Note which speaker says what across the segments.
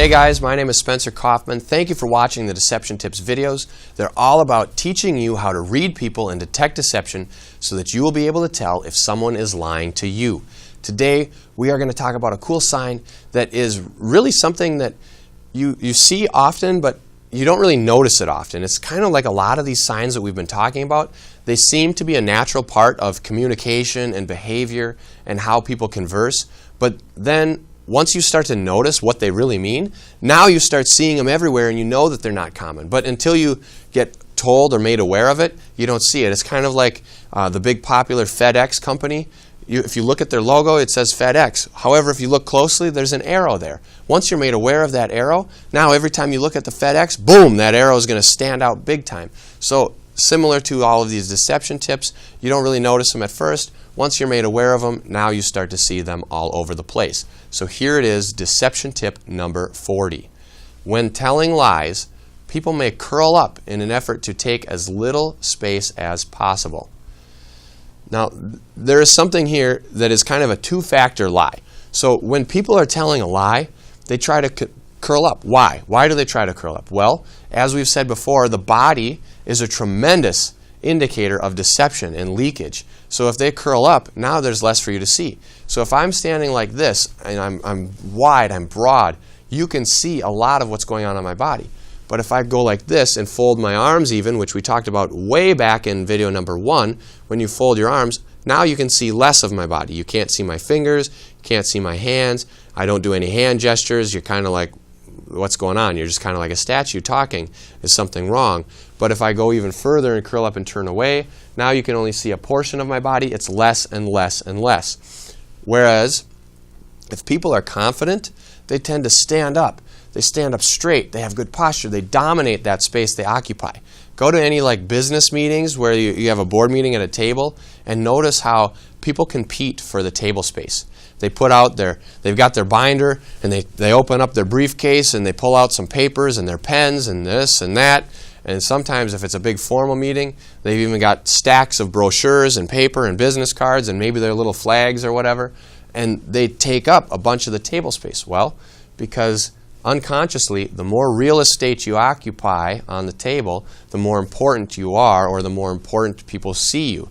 Speaker 1: Hey guys, my name is Spencer Coffman. Thank you for watching the Deception Tips videos. They're all about teaching you how to read people and detect deception so that you will be able to tell if someone is lying to you. Today, we are going to talk about a cool sign that is really something that you see often, but you don't really notice it often. It's kind of like a lot of these signs that we've been talking about. They seem to be a natural part of communication and behavior and how people converse, but then once you start to notice what they really mean, now you start seeing them everywhere and you know that they're not common. But until you get told or made aware of it, you don't see it. It's kind of like the big popular FedEx company. If you look at their logo, it says FedEx. However, if you look closely, there's an arrow there. Once you're made aware of that arrow, now every time you look at the FedEx, boom, that arrow is going to stand out big time. So similar to all of these deception tips, you don't really notice them at first. Once you're made aware of them, now you start to see them all over the place. So here it is, deception tip number 40. When telling lies, people may curl up in an effort to take as little space as possible. Now, there is something here that is kind of a two-factor lie. So when people are telling a lie, they try to curl up. Why? Why do they try to curl up? Well, as we've said before, the body is a tremendous indicator of deception and leakage. So if they curl up, now there's less for you to see. So if I'm standing like this and I'm wide, I'm broad, you can see a lot of what's going on my body. But if I go like this and fold my arms even, which we talked about way back in video number 1, when you fold your arms, now you can see less of my body. You can't see my fingers, you can't see my hands. I don't do any hand gestures. You're kind of like, what's going on? You're just kind of like a statue talking. Is something wrong? But if I go even further and curl up and turn away, now you can only see a portion of my body. It's less and less and less. Whereas if people are confident, they tend to stand up. They stand up straight. They have good posture. They dominate that space they occupy. Go to any like business meetings where you have a board meeting at a table and notice how people compete for the table space. They put out they've got their binder and they open up their briefcase and they pull out some papers and their pens and this and that. And sometimes if it's a big formal meeting, they've even got stacks of brochures and paper and business cards and maybe their little flags or whatever. And they take up a bunch of the table space. Well, because unconsciously, the more real estate you occupy on the table, the more important you are, or the more important people see you.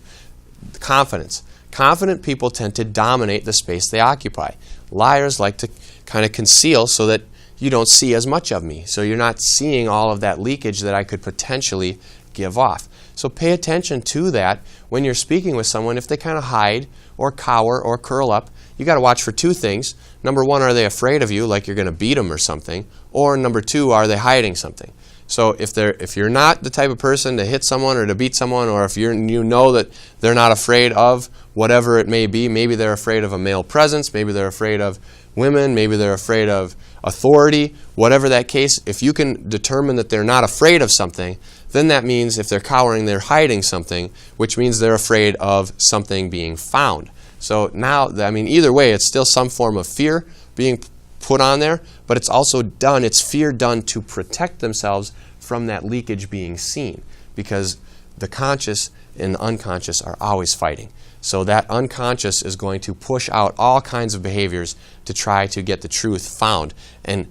Speaker 1: Confidence. Confident people tend to dominate the space they occupy. Liars like to kind of conceal so that you don't see as much of me. So you're not seeing all of that leakage that I could potentially give off. So pay attention to that when you're speaking with someone. If they kind of hide or cower or curl up, you got to watch for two things. Number one, are they afraid of you, like you're going to beat them or something? Or number two, are they hiding something? So if you're not the type of person to hit someone or to beat someone, or if you know that they're not afraid of whatever it may be, maybe they're afraid of a male presence, maybe they're afraid of women, maybe they're afraid of authority, whatever that case, if you can determine that they're not afraid of something, then that means if they're cowering, they're hiding something, which means they're afraid of something being found. So now, I mean, either way, it's still some form of fear being put on there, but it's also it's fear done to protect themselves from that leakage being seen, because the conscious and the unconscious are always fighting. So that unconscious is going to push out all kinds of behaviors to try to get the truth found. And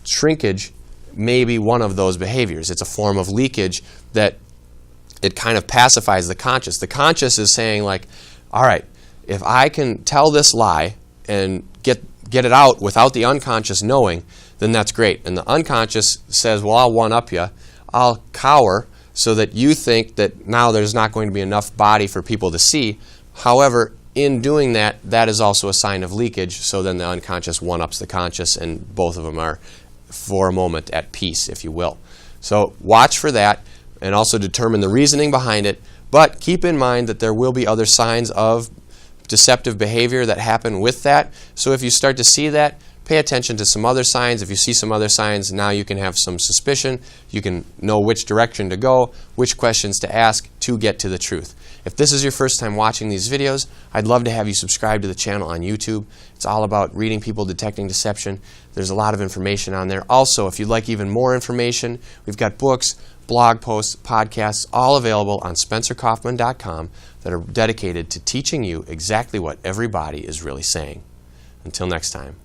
Speaker 1: shrinkage may be one of those behaviors. It's a form of leakage that it kind of pacifies the conscious. The conscious is saying like, all right, if I can tell this lie and get it out without the unconscious knowing, then that's great. And the unconscious says, well, I'll one-up you. I'll cower so that you think that now there's not going to be enough body for people to see. However, in doing that, that is also a sign of leakage. So then the unconscious one-ups the conscious, and both of them are, for a moment, at peace, if you will. So watch for that and also determine the reasoning behind it. But keep in mind that there will be other signs of deceptive behavior that happen with that. So if you start to see that, pay attention to some other signs. If you see some other signs, now you can have some suspicion. You can know which direction to go, which questions to ask to get to the truth. If this is your first time watching these videos, I'd love to have you subscribe to the channel on YouTube. It's all about reading people, detecting deception. There's a lot of information on there. Also, if you'd like even more information, we've got books, blog posts, podcasts, all available on SpencerCoffman.com that are dedicated to teaching you exactly what everybody is really saying. Until next time.